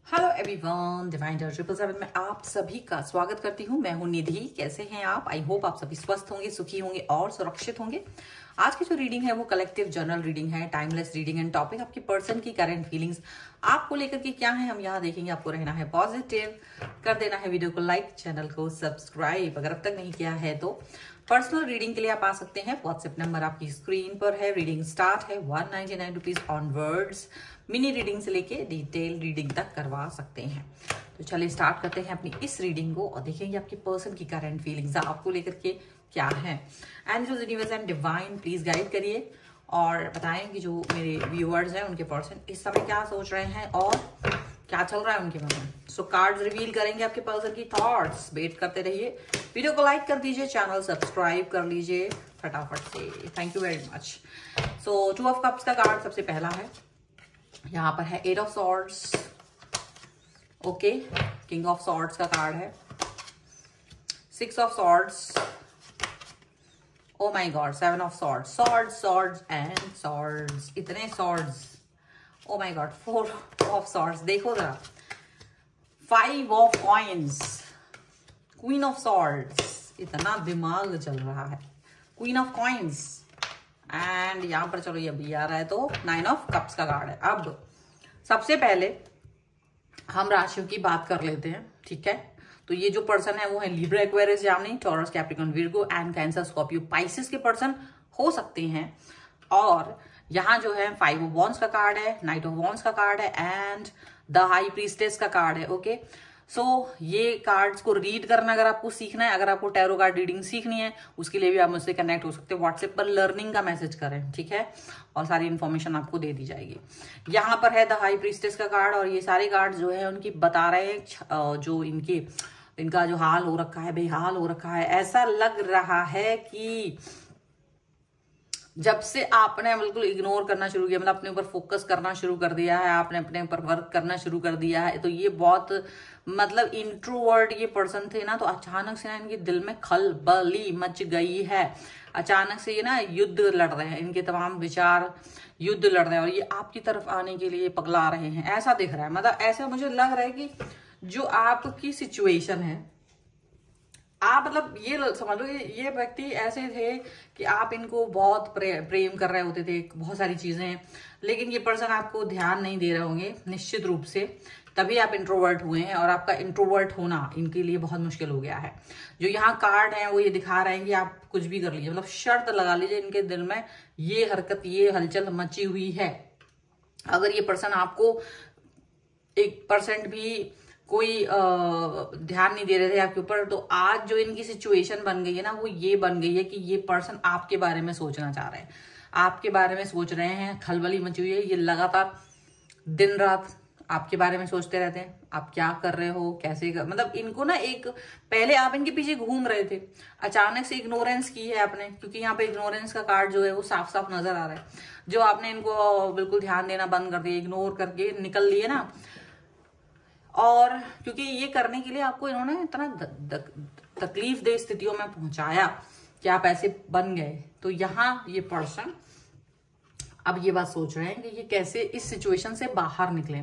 Hello everyone, divine 777 में आप सभी का स्वागत करती हूँ। मैं हूँ निधि। कैसे हैं आप? आई होप आप सभी स्वस्थ होंगे, सुखी होंगे और सुरक्षित होंगे। आज की जो रीडिंग है वो कलेक्टिव जर्नल रीडिंग है, टाइमलेस रीडिंग एंड टॉपिक आपकी पर्सन की करंट फीलिंग्स आपको लेकर के क्या है हम यहाँ देखेंगे। आपको रहना है पॉजिटिव, कर देना है वीडियो को लाइक, चैनल को सब्सक्राइब अगर अब तक नहीं किया है तो। पर्सनल रीडिंग के लिए आप आ सकते हैं, व्हाट्सएप नंबर आपकी स्क्रीन पर है। रीडिंग स्टार्ट है 199 रुपीज ऑनवर्ड्स। मिनी रीडिंग से लेके डिटेल रीडिंग तक करवा सकते हैं। तो चलिए स्टार्ट करते हैं अपनी इस रीडिंग को और देखेंगे आपकी पर्सन की करंट फीलिंग्स आपको लेकर के क्या है। Angels, universe and divine please guide करिए और बताएं कि जो मेरे व्यूअर्स हैं उनके पर्सन इस समय क्या सोच रहे हैं और क्या चल रहा है उनके मन में। सो कार्ड्स रिवील करेंगे आपके पर्सन की थॉट्स। वेट करते रहिए, वीडियो को लाइक कर दीजिए, चैनल सब्सक्राइब कर लीजिए फटाफट से। Thank you very much. So 2 of cups का कार्ड सबसे पहला है, यहाँ पर है 8 of swords. Okay, king of swords का कार्ड है, 6 of swords, oh my God, 7 of swords, swords swords and swords, इतने swords, oh my God, 4 of swords. देखो जरा, 5 of coins, queen of swords, इतना दिमाग चल रहा है, क्वीन ऑफ कॉइन्स एंड यहाँ पर चलो ये अभी आ रहा है तो 9 ऑफ कप्स का कार्ड है। अब सबसे पहले हम राशियों की बात कर लेते हैं, ठीक है। तो ये जो पर्सन है वो है Libra, Aquarius, Jamini, taurus, Capricorn, Virgo and cancer, Scorpio, Pisces के पर्सन हो सकते हैं। और यहाँ जो है 5 ऑफ वॉन्ड्स का कार्ड है, नाइट ऑफ वॉन्ड्स का कार्ड है एंड द हाई प्रीस्टेस का कार्ड है। ओके, सो ये कार्ड्स को रीड करना अगर आपको सीखना है, अगर आपको टैरो कार्ड रीडिंग सीखनी है, उसके लिए भी आप मुझसे कनेक्ट हो सकते हैं। व्हाट्सएप पर लर्निंग का मैसेज करें, ठीक है, और सारी इन्फॉर्मेशन आपको दे दी जाएगी। यहाँ पर है द हाई प्रीस्टेस का कार्ड और ये सारे कार्ड जो है उनकी बता रहे हैं जो इनका जो हाल हो रखा है, बेहाल हो रखा है। ऐसा लग रहा है कि जब से आपने बिल्कुल इग्नोर करना शुरू किया, मतलब अपने ऊपर फोकस करना शुरू कर दिया है, आपने अपने ऊपर वर्क करना शुरू कर दिया है, तो ये बहुत मतलब इंट्रोवर्ट ये पर्सन थे ना, तो अचानक से ना इनके दिल में खलबली मच गई है। अचानक से ये ना युद्ध लड़ रहे हैं, इनके तमाम विचार युद्ध लड़ रहे हैं और ये आपकी तरफ आने के लिए पगला रहे हैं, ऐसा दिख रहा है। मतलब ऐसा मुझे लग रहा है कि जो आपकी सिचुएशन है, आप मतलब ये समझ लो ये व्यक्ति ऐसे थे कि आप इनको बहुत प्रेम कर रहे होते थे, बहुत सारी चीजें, लेकिन ये पर्सन आपको ध्यान नहीं दे रहे होंगे निश्चित रूप से, तभी आप इंट्रोवर्ट हुए हैं और आपका इंट्रोवर्ट होना इनके लिए बहुत मुश्किल हो गया है। जो यहाँ कार्ड है वो ये दिखा रहे हैं कि आप कुछ भी कर लीजिए, मतलब शर्त लगा लीजिए, इनके दिल में ये हरकत, ये हलचल मची हुई है। अगर ये पर्सन आपको 1% भी कोई ध्यान नहीं दे रहे थे आपके ऊपर, तो आज जो इनकी सिचुएशन बन गई है ना, वो ये बन गई है कि ये पर्सन आपके बारे में सोचना चाह रहे हैं, आपके बारे में सोच रहे हैं, खलबली मची हुई है। ये लगातार दिन रात आपके बारे में सोचते रहते हैं, आप क्या कर रहे हो, कैसे मतलब इनको ना एक पहले आप इनके पीछे घूम रहे थे, अचानक से इग्नोरेंस की है आपने, क्योंकि यहाँ पे इग्नोरेंस का कार्ड जो है वो साफ साफ नजर आ रहा है। जो आपने इनको बिल्कुल ध्यान देना बंद कर दिया, इग्नोर करके निकल लिए ना, और क्योंकि ये करने के लिए आपको इन्होंने इतना तकलीफ दे स्थितियों में पहुंचाया कि आप ऐसे बन गए, तो यहाँ ये पर्सन अब ये बात सोच रहे हैं कि ये कैसे इस सिचुएशन से बाहर निकले।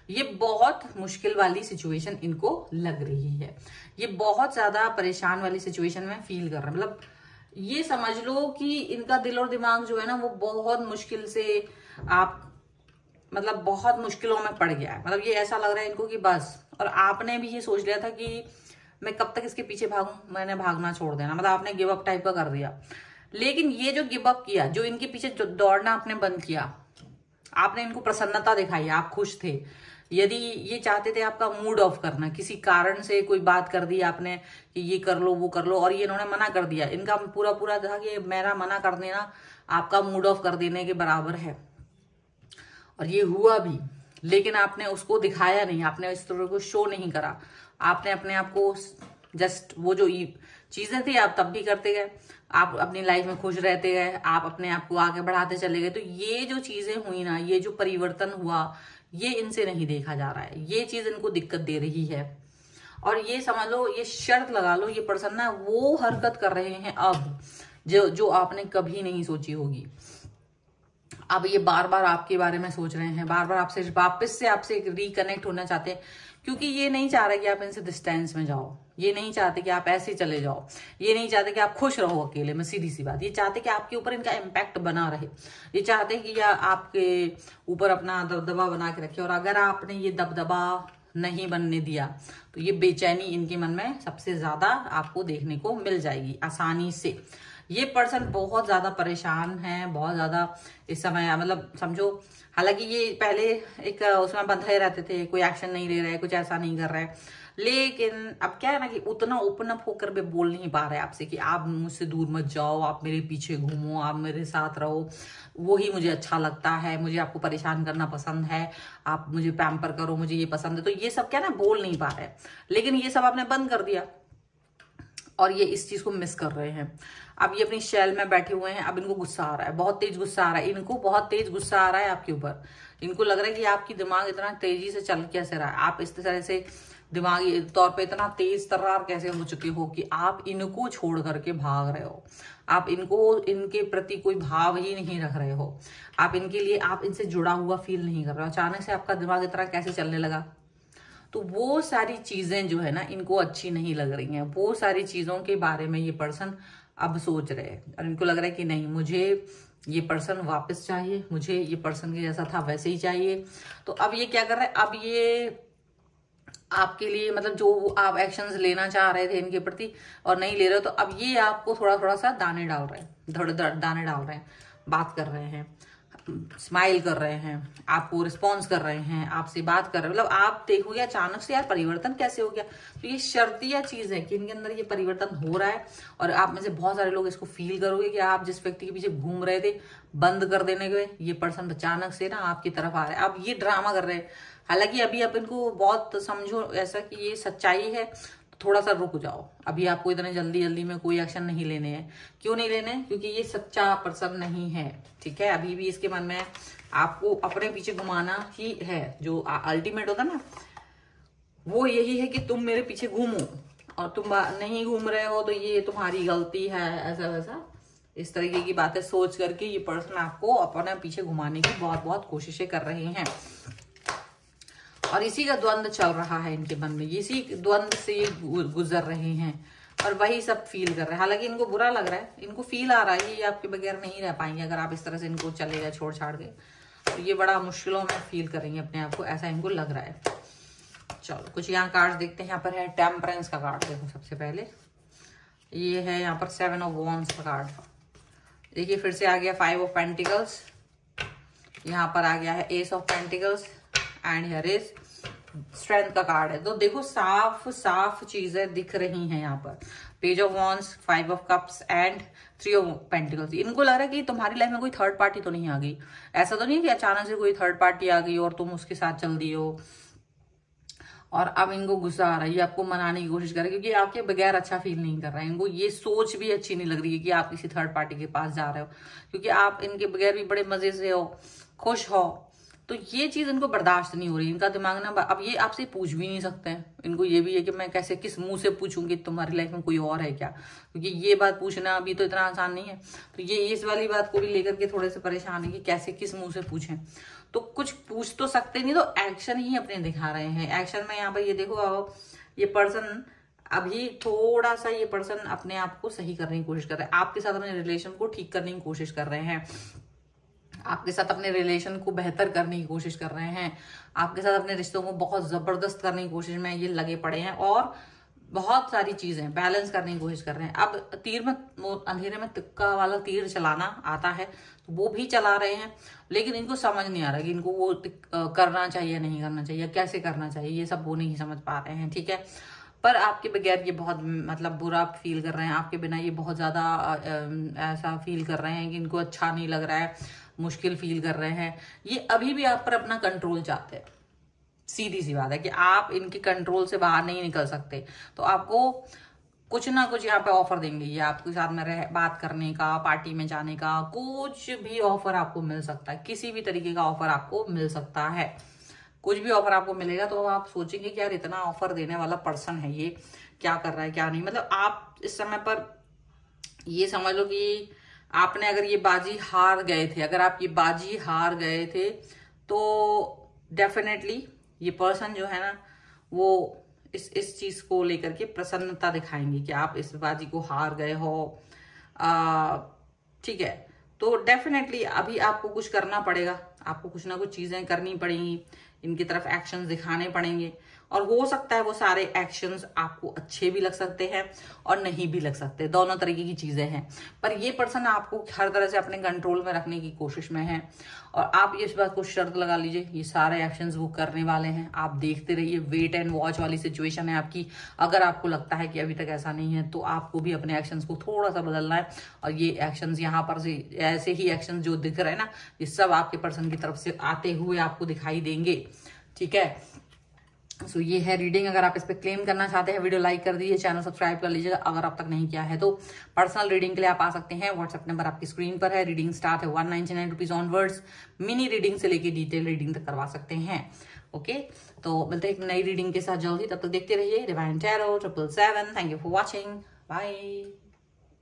ये बहुत मुश्किल वाली सिचुएशन इनको लग रही है, ये बहुत ज्यादा परेशान वाली सिचुएशन में फील कर रहे हैं। मतलब ये समझ लो कि इनका दिल और दिमाग जो है ना वो बहुत मुश्किल से मतलब बहुत मुश्किलों में पड़ गया है। मतलब ये ऐसा लग रहा है इनको कि बस, और आपने भी ये सोच लिया था कि मैं कब तक इसके पीछे भागूं, मैंने भागना छोड़ देना, मतलब आपने गिव अप टाइप का कर दिया। लेकिन ये जो गिव अप किया, जो इनके पीछे जो दौड़ना आपने बंद किया, आपने इनको प्रसन्नता दिखाई, आप खुश थे। यदि ये चाहते थे आपका मूड ऑफ करना, किसी कारण से कोई बात कर दी आपने कि ये कर लो वो कर लो, और ये इन्होंने मना कर दिया, इनका पूरा था कि मेरा मना कर देना आपका मूड ऑफ कर देने के बराबर है, और ये हुआ भी। लेकिन आपने उसको दिखाया नहीं, आपने इस तरह को शो नहीं करा, आपने अपने आप को जस्ट वो जो चीजें थी आप तब भी करते गए, आप अपनी लाइफ में खुश रहते गए, आप अपने आप को आगे बढ़ाते चले गए। तो ये जो चीजें हुई ना, ये जो परिवर्तन हुआ, ये इनसे नहीं देखा जा रहा है, ये चीज इनको दिक्कत दे रही है। और ये समझ लो, ये शर्त लगा लो, ये पर्सन ना वो हरकत कर रहे हैं अब जो आपने कभी नहीं सोची होगी। अब ये बार बार आपके बारे में सोच रहे हैं, बार बार आपसे वापस से आपसे रिकनेक्ट होना चाहते हैं, क्योंकि ये नहीं चाह रहे कि आप इनसे डिस्टेंस में जाओ, ये नहीं चाहते कि आप ऐसे चले जाओ, ये नहीं चाहते कि आप खुश रहो अकेले में, सीधी सी बात। ये चाहते कि आपके ऊपर इनका इम्पैक्ट बना रहे, ये चाहते कि या आपके ऊपर अपना दबदबा बना के रखे, और अगर आपने ये दबदबा नहीं बनने दिया तो ये बेचैनी इनके मन में सबसे ज्यादा आपको देखने को मिल जाएगी आसानी से। ये पर्सन बहुत ज्यादा परेशान है, बहुत ज्यादा इस समय, मतलब समझो, हालांकि ये पहले एक उसमें बंधे रहते थे, कोई एक्शन नहीं ले रहे, कुछ ऐसा नहीं कर रहे, लेकिन अब क्या है ना कि उतना ओपन अप होकर भी बोल नहीं पा रहे आपसे कि आप मुझसे दूर मत जाओ, आप मेरे पीछे घूमो, आप मेरे साथ रहो, वही मुझे अच्छा लगता है, मुझे आपको परेशान करना पसंद है, आप मुझे पैम्पर करो, मुझे ये पसंद है। तो ये सब क्या ना बोल नहीं पा रहे, लेकिन ये सब आपने बंद कर दिया और ये इस चीज को मिस कर रहे हैं। अब ये अपनी शेल में बैठे हुए हैं, अब इनको गुस्सा आ रहा है, बहुत तेज गुस्सा आ रहा है, इनको बहुत तेज गुस्सा आ रहा है आपके ऊपर। इनको लग रहा है कि आपकी दिमाग इतना तेजी से चल कैसे रहा है, आप इस तरह से दिमागी तौर पे इतना तेज तर्रार कैसे हो चुके हो कि आप इनको छोड़ करके भाग रहे हो, आप इनको, इनके प्रति कोई भाव ही नहीं रख रहे हो, आप इनके लिए, आप इनसे जुड़ा हुआ फील नहीं कर रहे हो। अचानक से आपका दिमाग इतना कैसे चलने लगा? तो वो सारी चीजें जो है ना इनको अच्छी नहीं लग रही हैं, वो सारी चीजों के बारे में ये पर्सन अब सोच रहे हैं, और इनको लग रहा है कि नहीं, मुझे ये पर्सन वापस चाहिए, मुझे ये पर्सन के जैसा था वैसे ही चाहिए। तो अब ये क्या कर रहे हैं, अब ये आपके लिए, मतलब जो आप एक्शंस लेना चाह रहे थे इनके प्रति और नहीं ले रहे हो, तो अब ये आपको थोड़ा थोड़ा सा दाने डाल रहे हैं, दाने डाल रहे हैं, बात कर रहे हैं, स्माइल कर रहे हैं, आपको रिस्पॉन्स कर रहे हैं, आपसे बात कर रहे हैं। मतलब आप देखोगे अचानक से यार परिवर्तन कैसे हो गया। तो ये शर्तिया चीज है कि इनके अंदर ये परिवर्तन हो रहा है, और आप में से बहुत सारे लोग इसको फील करोगे कि आप जिस व्यक्ति के पीछे घूम रहे थे बंद कर देने के, ये पर्सन अचानक से ना आपकी तरफ आ रहा है। अब ये ड्रामा कर रहे हैं, हालांकि अभी आप इनको बहुत समझो ऐसा कि ये सच्चाई है, थोड़ा सा रुक जाओ, अभी आपको इतने जल्दी जल्दी में कोई एक्शन नहीं लेने हैं। क्यों नहीं लेने? क्योंकि ये सच्चा पर्सन नहीं है, ठीक है। अभी भी इसके मन में आपको अपने पीछे घुमाना ही है, जो अल्टीमेट होता ना वो यही है कि तुम मेरे पीछे घूमो, और तुम नहीं घूम रहे हो तो ये तुम्हारी गलती है, ऐसा वैसा इस तरीके की बातें सोच करके ये पर्सन आपको अपने पीछे घुमाने की बहुत बहुत कोशिशें कर रहे हैं, और इसी का द्वंद चल रहा है इनके मन में, इसी द्वंद से ये गुजर रहे हैं और वही सब फील कर रहे हैं। हालांकि इनको बुरा लग रहा है, इनको फील आ रहा है ये आपके बगैर नहीं रह पाएंगे अगर आप इस तरह से इनको चले गए छोड़ छाड़ के, तो ये बड़ा मुश्किलों में फील करेंगे अपने आप को, ऐसा इनको लग रहा है। चलो कुछ यहाँ कार्ड देखते हैं। यहाँ पर है टेम्परेंस का कार्ड, देखो सबसे पहले ये है यहाँ पर 7 ऑफ वॉन्ड्स का कार्ड। देखिए फिर से आ गया 5 ऑफ पेंटिकल्स, यहाँ पर आ गया है S of pentacles, and here is strength का कार्ड है। तो देखो साफ साफ चीजें दिख रही हैं यहाँ पर, page of wands, 5 of cups and 3 of pentacles. इनको लग रहा है कि तुम्हारी लाइफ में कोई थर्ड पार्टी तो नहीं आ गई, ऐसा तो नहीं कि अचानक से कोई थर्ड पार्टी आ गई और तुम उसके साथ चल दी हो, और अब इनको गुस्सा आ रहा है, ये आपको मनाने की कोशिश कर रहे हैं क्योंकि आपके बगैर अच्छा फील नहीं कर रहा है। इनको ये सोच भी अच्छी नहीं लग रही है कि आप किसी थर्ड पार्टी के पास जा रहे हो, क्योंकि आप इनके बगैर भी बड़े मजे से हो, खुश हो। तो ये चीज इनको बर्दाश्त नहीं हो रही, इनका दिमाग ना, अब ये आपसे पूछ भी नहीं सकते हैं। इनको ये भी है कि मैं कैसे, किस मुंह से पूछूंगी तुम्हारी लाइफ में कोई और है क्या, क्योंकि ये बात पूछना अभी तो इतना आसान नहीं है। तो ये इस वाली बात को भी लेकर के थोड़े से परेशान है कि कैसे, किस मुंह से पूछें। तो कुछ पूछ तो सकते नहीं, तो एक्शन ही अपने दिखा रहे हैं। एक्शन में यहाँ पर ये देखो, ये पर्सन अभी थोड़ा सा, ये पर्सन अपने आप को सही करने की कोशिश कर रहे हैं, आपके साथ अपने रिलेशन को ठीक करने की कोशिश कर रहे हैं, आपके साथ अपने रिलेशन को बेहतर करने की कोशिश कर रहे हैं, आपके साथ अपने रिश्तों को बहुत जबरदस्त करने की कोशिश में ये लगे पड़े हैं, और बहुत सारी चीजें बैलेंस करने की कोशिश कर रहे हैं। अब तीर में, अंधेरे में तिक्का वाला तीर चलाना आता है तो वो भी चला रहे हैं, लेकिन इनको समझ नहीं आ रहा कि इनको वो करना चाहिए नहीं करना चाहिए, कैसे करना चाहिए, ये सब वो नहीं समझ पा रहे हैं, ठीक है। पर आपके बगैर ये बहुत, मतलब बुरा फील कर रहे हैं, आपके बिना ये बहुत ज्यादा ऐसा फील कर रहे हैं कि इनको अच्छा नहीं लग रहा है, मुश्किल फील कर रहे हैं। ये अभी भी आप पर अपना कंट्रोल चाहते हैं, सीधी सी बात है कि आप इनके कंट्रोल से बाहर नहीं निकल सकते। तो आपको कुछ ना कुछ यहाँ पे ऑफर देंगे, ये आपके साथ में बात करने का, पार्टी में जाने का, कुछ भी ऑफर आपको मिल सकता है, किसी भी तरीके का ऑफर आपको मिल सकता है, कुछ भी ऑफर आपको मिलेगा। तो आप सोचेंगे कि यार इतना ऑफर देने वाला पर्सन है, ये क्या कर रहा है क्या नहीं। मतलब आप इस समय पर ये समझ लो कि आपने अगर ये बाजी हार गए थे, अगर आप ये बाजी हार गए थे तो डेफिनेटली ये पर्सन जो है ना वो इस चीज को लेकर के प्रसन्नता दिखाएंगे कि आप इस बाजी को हार गए हो। ठीक है, तो डेफिनेटली अभी आपको कुछ करना पड़ेगा, आपको कुछ ना कुछ चीजें करनी पड़ेंगी, इनकी तरफ एक्शंस दिखाने पड़ेंगे। और हो सकता है वो सारे एक्शंस आपको अच्छे भी लग सकते हैं और नहीं भी लग सकते, दोनों तरीके की चीजें हैं। पर ये पर्सन आपको हर तरह से अपने कंट्रोल में रखने की कोशिश में है। और आप इस बात को शर्त लगा लीजिए, ये सारे एक्शंस वो करने वाले हैं, आप देखते रहिए। वेट एंड वॉच वाली सिचुएशन है आपकी। अगर आपको लगता है कि अभी तक ऐसा नहीं है तो आपको भी अपने एक्शंस को थोड़ा सा बदलना है। और ये एक्शंस यहाँ पर से ऐसे ही एक्शंस जो दिख रहे हैं ना, ये सब आपके पर्सन की तरफ से आते हुए आपको दिखाई देंगे। ठीक है, सो ये है रीडिंग। अगर आप इस पे क्लेम करना चाहते हैं, वीडियो लाइक कर दीजिए, चैनल सब्सक्राइब कर लीजिएगा अगर आप तक नहीं किया है तो। पर्सनल रीडिंग के लिए आप आ सकते हैं, व्हाट्सएप नंबर आपकी स्क्रीन पर है। रीडिंग स्टार्ट है 199 रुपीज ऑनवर्ड्स। मिनी रीडिंग से लेके डिटेल रीडिंग तक करवा सकते हैं। ओके, तो मिलते हैं एक नई रीडिंग के साथ जल्दी, तब तक देखते रहिए divine tarot 777। Thank you for watching, bye.